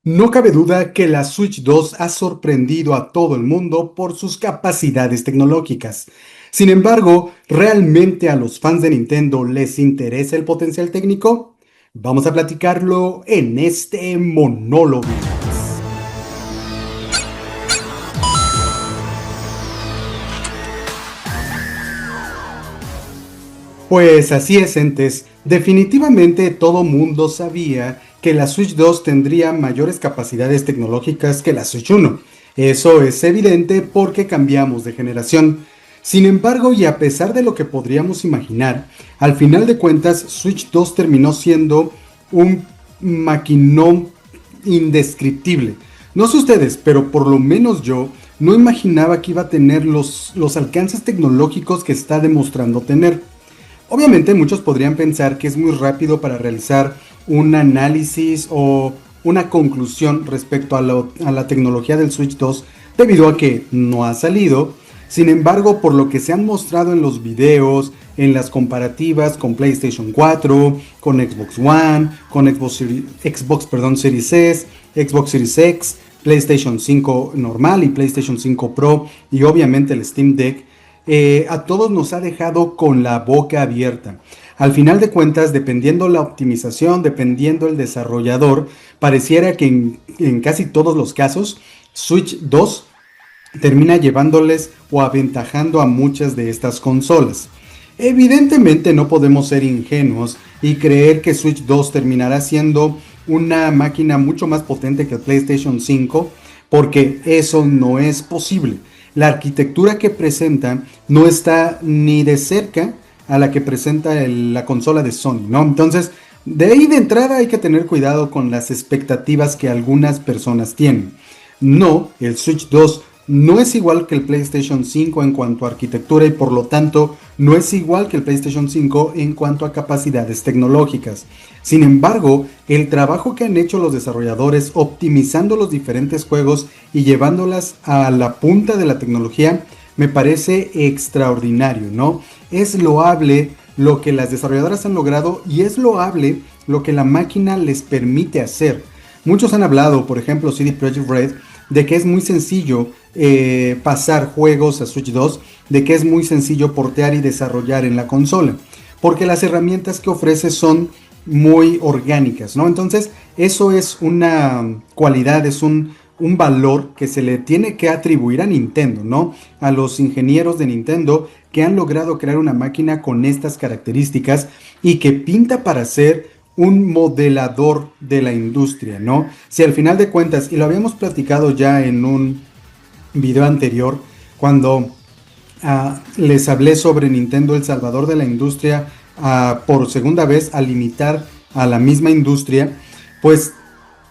No cabe duda que la Switch 2 ha sorprendido a todo el mundo por sus capacidades tecnológicas. Sin embargo, ¿realmente a los fans de Nintendo les interesa el potencial técnico? Vamos a platicarlo en este monólogo. Pues así es, entes. Definitivamente todo mundo sabía que la Switch 2 tendría mayores capacidades tecnológicas que la Switch 1. Eso es evidente porque cambiamos de generación. Sin embargo, y a pesar de lo que podríamos imaginar, al final de cuentas Switch 2 terminó siendo un maquinón indescriptible. No sé ustedes, pero por lo menos yo no imaginaba que iba a tener los alcances tecnológicos que está demostrando tener. Obviamente muchos podrían pensar que es muy rápido para realizar un análisis o una conclusión respecto a la tecnología del Switch 2 debido a que no ha salido. Sin embargo, por lo que se han mostrado en los videos, en las comparativas con PlayStation 4, con Xbox One, con Series S, Xbox Series X, PlayStation 5 normal y PlayStation 5 Pro y obviamente el Steam Deck, a todos nos ha dejado con la boca abierta. Al final de cuentas, dependiendo la optimización, dependiendo el desarrollador, pareciera que en casi todos los casos, Switch 2 termina llevándoles o aventajando a muchas de estas consolas. Evidentemente no podemos ser ingenuos y creer que Switch 2 terminará siendo una máquina mucho más potente que el PlayStation 5, porque eso no es posible. La arquitectura que presenta no está ni de cerca a la que presenta la consola de Sony, ¿no? Entonces, de ahí de entrada hay que tener cuidado con las expectativas que algunas personas tienen. No, el Switch 2 no es igual que el PlayStation 5 en cuanto a arquitectura y por lo tanto no es igual que el PlayStation 5 en cuanto a capacidades tecnológicas. Sin embargo, el trabajo que han hecho los desarrolladores optimizando los diferentes juegos y llevándolas a la punta de la tecnología me parece extraordinario, ¿no? Es loable lo que las desarrolladoras han logrado y es loable lo que la máquina les permite hacer. Muchos han hablado, por ejemplo, CD Projekt Red, de que es muy sencillo pasar juegos a Switch 2, de que es muy sencillo portear y desarrollar en la consola, porque las herramientas que ofrece son muy orgánicas, ¿no? Entonces, eso es una cualidad, es un valor que se le tiene que atribuir a Nintendo, ¿no? A los ingenieros de Nintendo que han logrado crear una máquina con estas características y que pinta para ser un modelador de la industria, ¿no? Si al final de cuentas, y lo habíamos platicado ya en un video anterior, cuando les hablé sobre Nintendo, el salvador de la industria, por segunda vez a limitar a la misma industria, pues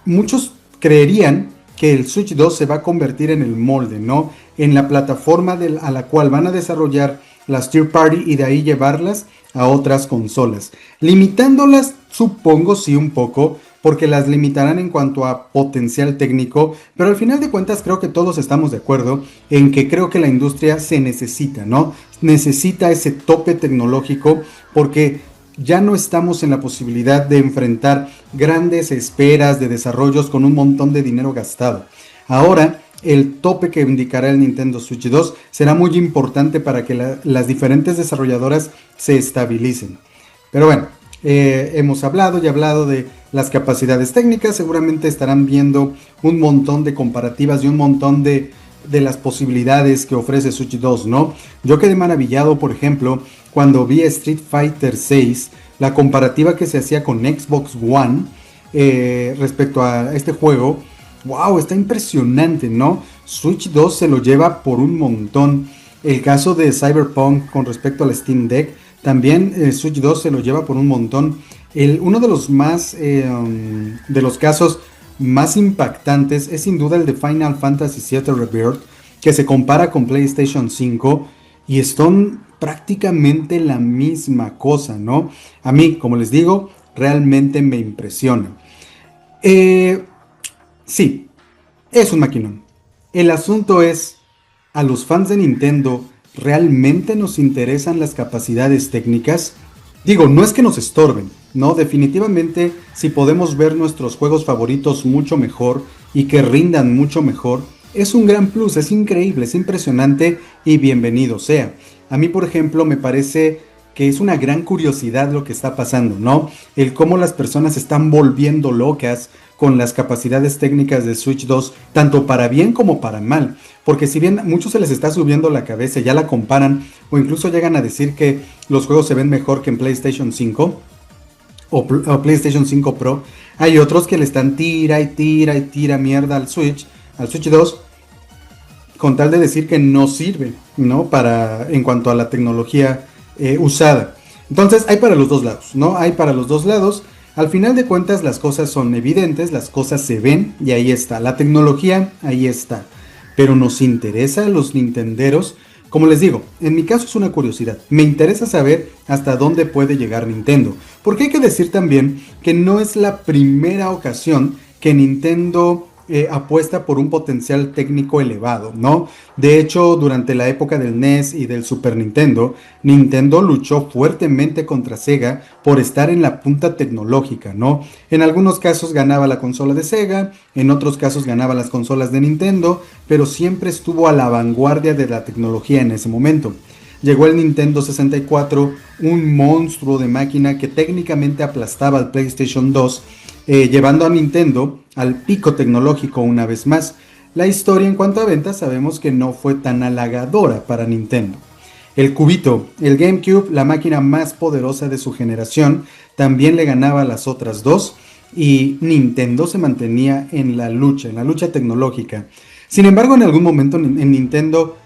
muchos creerían que el Switch 2 se va a convertir en el molde, ¿no? En la plataforma a la cual van a desarrollar las Tier Party y de ahí llevarlas a otras consolas. Limitándolas, supongo sí un poco, porque las limitarán en cuanto a potencial técnico, pero al final de cuentas creo que todos estamos de acuerdo en que creo que la industria se necesita, ¿no? Necesita ese tope tecnológico porque ya no estamos en la posibilidad de enfrentar grandes esperas de desarrollos con un montón de dinero gastado. Ahora, el tope que indicará el Nintendo Switch 2 será muy importante para que las diferentes desarrolladoras se estabilicen. Pero bueno, hemos hablado y hablado de las capacidades técnicas, seguramente estarán viendo un montón de comparativas y un montón de las posibilidades que ofrece Switch 2, ¿no? Yo quedé maravillado, por ejemplo, cuando vi Street Fighter 6, la comparativa que se hacía con Xbox One respecto a este juego. Wow, está impresionante, ¿no? Switch 2 se lo lleva por un montón. El caso de Cyberpunk con respecto al Steam Deck, también Switch 2 se lo lleva por un montón. Uno de los más, de los casos más impactantes es sin duda el de Final Fantasy VII Rebirth, que se compara con PlayStation 5 y son prácticamente la misma cosa, ¿no? A mí, como les digo, realmente me impresiona. Eh, sí, es un maquinón. El asunto es, ¿a los fans de Nintendo realmente nos interesan las capacidades técnicas? Digo, no es que nos estorben, ¿no? Definitivamente, si podemos ver nuestros juegos favoritos mucho mejor y que rindan mucho mejor, es un gran plus, es increíble, es impresionante y bienvenido sea. A mí, por ejemplo, me parece que es una gran curiosidad lo que está pasando, ¿no? El cómo las personas se están volviendo locas con las capacidades técnicas de Switch 2, tanto para bien como para mal. Porque si bien muchos se les está subiendo la cabeza, ya la comparan o incluso llegan a decir que los juegos se ven mejor que en PlayStation 5 o PlayStation 5 Pro, hay otros que le están tira y tira y tira mierda al Switch 2, con tal de decir que no sirve, ¿no? Para, en cuanto a la tecnología usada. Entonces hay para los dos lados, ¿no? Hay para los dos lados. Al final de cuentas las cosas son evidentes, las cosas se ven y ahí está. La tecnología ahí está. Pero nos interesa a los nintenderos. Como les digo, en mi caso es una curiosidad. Me interesa saber hasta dónde puede llegar Nintendo. Porque hay que decir también que no es la primera ocasión que Nintendo apuesta por un potencial técnico elevado, ¿no? De hecho, durante la época del NES y del Super Nintendo, Nintendo luchó fuertemente contra Sega por estar en la punta tecnológica, ¿no? En algunos casos ganaba la consola de Sega, en otros casos ganaba las consolas de Nintendo, pero siempre estuvo a la vanguardia de la tecnología en ese momento. Llegó el Nintendo 64, un monstruo de máquina que técnicamente aplastaba al PlayStation 2, llevando a Nintendo al pico tecnológico una vez más. La historia en cuanto a ventas sabemos que no fue tan halagadora para Nintendo. El Cubito, el GameCube, la máquina más poderosa de su generación, también le ganaba a las otras dos y Nintendo se mantenía en la lucha tecnológica. Sin embargo, en algún momento en Nintendo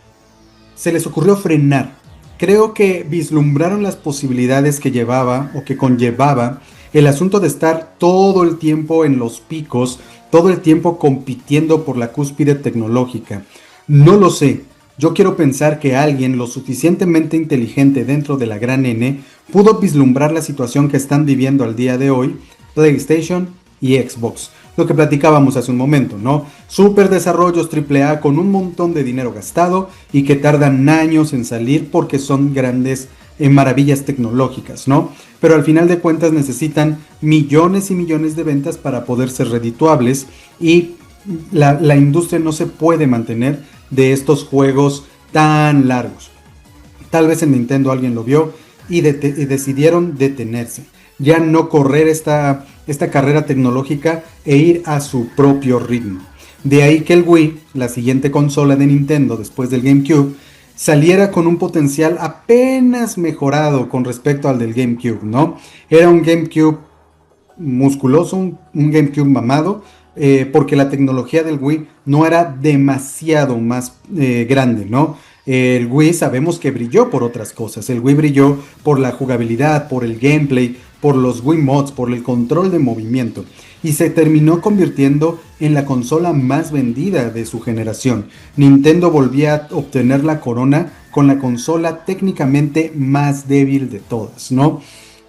se les ocurrió frenar. Creo que vislumbraron las posibilidades que llevaba o que conllevaba el asunto de estar todo el tiempo en los picos, todo el tiempo compitiendo por la cúspide tecnológica. No lo sé. Yo quiero pensar que alguien lo suficientemente inteligente dentro de la gran N pudo vislumbrar la situación que están viviendo al día de hoy PlayStation y Xbox. Lo que platicábamos hace un momento, ¿no? Super desarrollos AAA con un montón de dinero gastado y que tardan años en salir porque son grandes maravillas tecnológicas, ¿no? Pero al final de cuentas necesitan millones y millones de ventas para poder ser redituables y la industria no se puede mantener de estos juegos tan largos. Tal vez en Nintendo alguien lo vio y decidieron detenerse, ya no correr esta carrera tecnológica e ir a su propio ritmo. De ahí que el Wii, la siguiente consola de Nintendo después del GameCube, saliera con un potencial apenas mejorado con respecto al del GameCube, ¿no? Era un GameCube musculoso, un GameCube mamado, porque la tecnología del Wii no era demasiado más grande, ¿no? El Wii sabemos que brilló por otras cosas. El Wii brilló por la jugabilidad, por el gameplay, por los Wii Mods, por el control de movimiento. Y se terminó convirtiendo en la consola más vendida de su generación. Nintendo volvía a obtener la corona con la consola técnicamente más débil de todas, ¿no?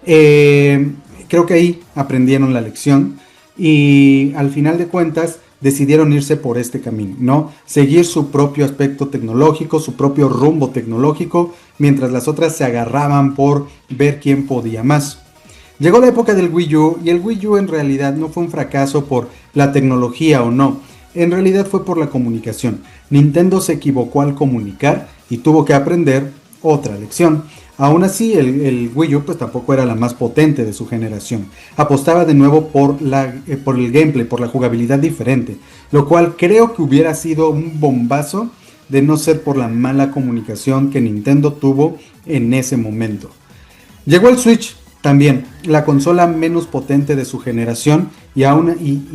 Creo que ahí aprendieron la lección y al final de cuentas decidieron irse por este camino, ¿no? Seguir su propio aspecto tecnológico, su propio rumbo tecnológico, mientras las otras se agarraban por ver quién podía más. Llegó la época del Wii U y el Wii U en realidad no fue un fracaso por la tecnología o no, en realidad fue por la comunicación. Nintendo se equivocó al comunicar y tuvo que aprender otra lección. Aún así, el Wii U pues tampoco era la más potente de su generación. Apostaba de nuevo por el gameplay, por la jugabilidad diferente, lo cual creo que hubiera sido un bombazo de no ser por la mala comunicación que Nintendo tuvo en ese momento. Llegó el Switch, también la consola menos potente de su generación y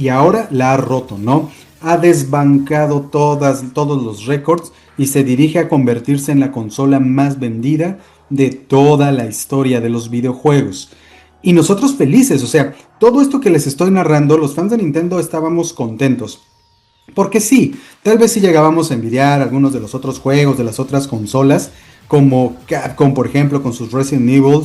ahora la ha roto, ¿no? Ha desbancado todos los récords y se dirige a convertirse en la consola más vendida de toda la historia de los videojuegos. Y nosotros felices, o sea, todo esto que les estoy narrando, los fans de Nintendo estábamos contentos. Porque sí, tal vez sí llegábamos a envidiar algunos de los otros juegos de las otras consolas, como Capcom, por ejemplo, con sus Resident Evil,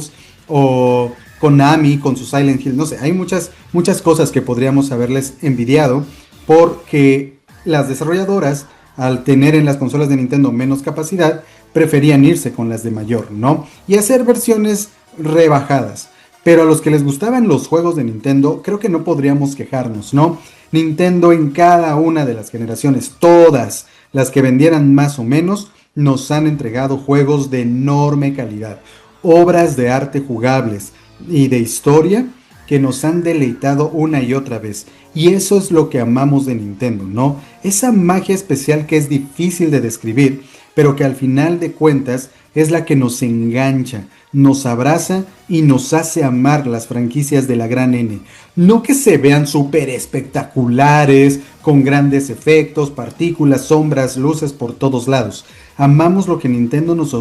o Konami con su Silent Hill, no sé, hay muchas cosas que podríamos haberles envidiado, porque las desarrolladoras, al tener en las consolas de Nintendo menos capacidad, preferían irse con las de mayor, ¿no? Y hacer versiones rebajadas. Pero a los que les gustaban los juegos de Nintendo, creo que no podríamos quejarnos, ¿no? Nintendo en cada una de las generaciones, todas las que vendieran más o menos, nos han entregado juegos de enorme calidad, obras de arte jugables y de historia que nos han deleitado una y otra vez. Y eso es lo que amamos de Nintendo, ¿no? Esa magia especial que es difícil de describir, pero que al final de cuentas es la que nos engancha, nos abraza y nos hace amar las franquicias de la gran N. No que se vean súper espectaculares, con grandes efectos, partículas, sombras, luces por todos lados. Amamos lo que Nintendo nos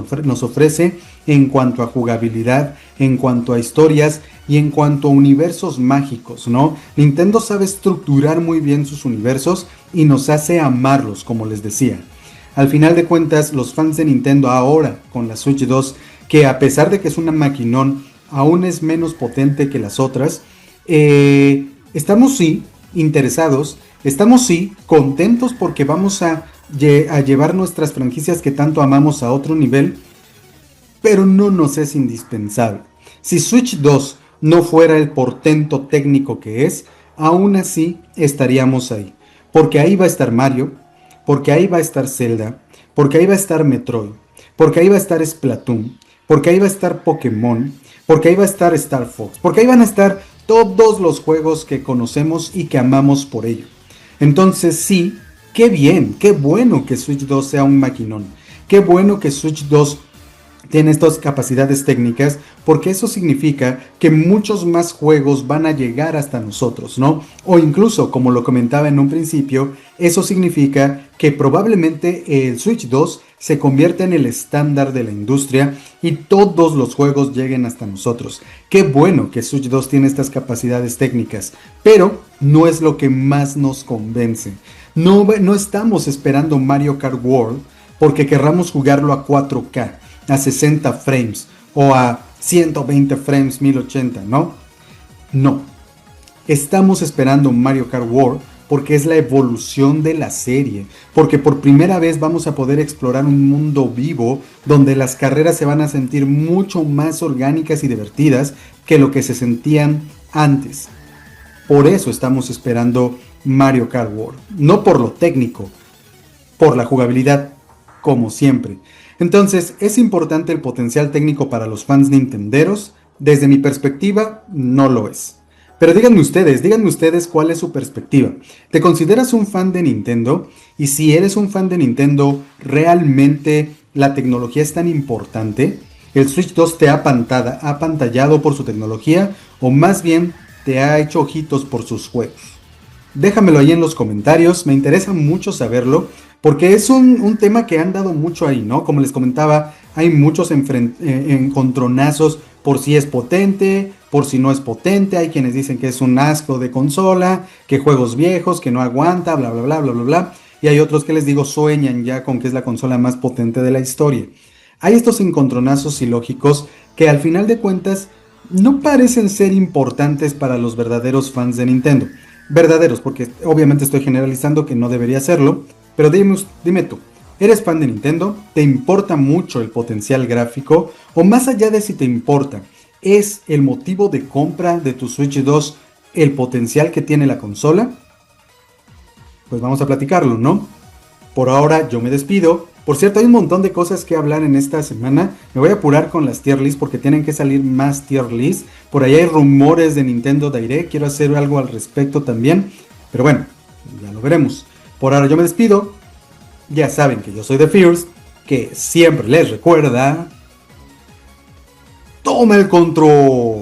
ofrece en cuanto a jugabilidad, en cuanto a historias y en cuanto a universos mágicos, ¿no? Nintendo sabe estructurar muy bien sus universos y nos hace amarlos, como les decía. Al final de cuentas, los fans de Nintendo ahora, con la Switch 2, que a pesar de que es una maquinón, aún es menos potente que las otras, estamos sí interesados, estamos sí contentos porque vamos a llevar nuestras franquicias que tanto amamos a otro nivel, pero no nos es indispensable. Si Switch 2 no fuera el portento técnico que es, aún así estaríamos ahí, porque ahí va a estar Mario, porque ahí va a estar Zelda, porque ahí va a estar Metroid, porque ahí va a estar Splatoon, porque ahí va a estar Pokémon, porque ahí va a estar Star Fox, porque ahí van a estar todos los juegos que conocemos y que amamos por ello. Entonces sí, qué bien, qué bueno que Switch 2 sea un maquinón, qué bueno que Switch 2 tiene estas capacidades técnicas, porque eso significa que muchos más juegos van a llegar hasta nosotros, ¿no? O incluso, como lo comentaba en un principio, eso significa que probablemente el Switch 2 se convierta en el estándar de la industria y todos los juegos lleguen hasta nosotros. Qué bueno que Switch 2 tiene estas capacidades técnicas, pero no es lo que más nos convence. No estamos esperando Mario Kart World porque querramos jugarlo a 4K. A 60 frames o a 120 frames 1080, ¿no? No. Estamos esperando Mario Kart World porque es la evolución de la serie, porque por primera vez vamos a poder explorar un mundo vivo donde las carreras se van a sentir mucho más orgánicas y divertidas que lo que se sentían antes. Por eso estamos esperando Mario Kart World, no por lo técnico, por la jugabilidad, como siempre. Entonces, ¿es importante el potencial técnico para los fans nintenderos? Desde mi perspectiva, no lo es. Pero díganme ustedes cuál es su perspectiva. ¿Te consideras un fan de Nintendo? Y si eres un fan de Nintendo, ¿realmente la tecnología es tan importante? ¿El Switch 2 te ha apantallado por su tecnología o más bien te ha hecho ojitos por sus juegos? Déjamelo ahí en los comentarios, me interesa mucho saberlo, porque es un tema que han dado mucho ahí, ¿no? Como les comentaba, hay muchos encontronazos por si es potente, por si no es potente, hay quienes dicen que es un asco de consola, que juegos viejos, que no aguanta, bla, bla, bla, bla, bla, bla, y hay otros que les digo sueñan ya con que es la consola más potente de la historia. Hay estos encontronazos ilógicos que al final de cuentas no parecen ser importantes para los verdaderos fans de Nintendo. Verdaderos, porque obviamente estoy generalizando que no debería serlo, pero dime tú, ¿eres fan de Nintendo? ¿Te importa mucho el potencial gráfico? O más allá de si te importa, ¿es el motivo de compra de tu Switch 2 el potencial que tiene la consola? Pues vamos a platicarlo, ¿no? Por ahora yo me despido. Por cierto, hay un montón de cosas que hablar en esta semana. Me voy a apurar con las tier list porque tienen que salir más tier list. Por ahí hay rumores de Nintendo Direct. Quiero hacer algo al respecto también. Pero bueno, ya lo veremos. Por ahora yo me despido. Ya saben que yo soy The Fierce, que siempre les recuerda: toma el control.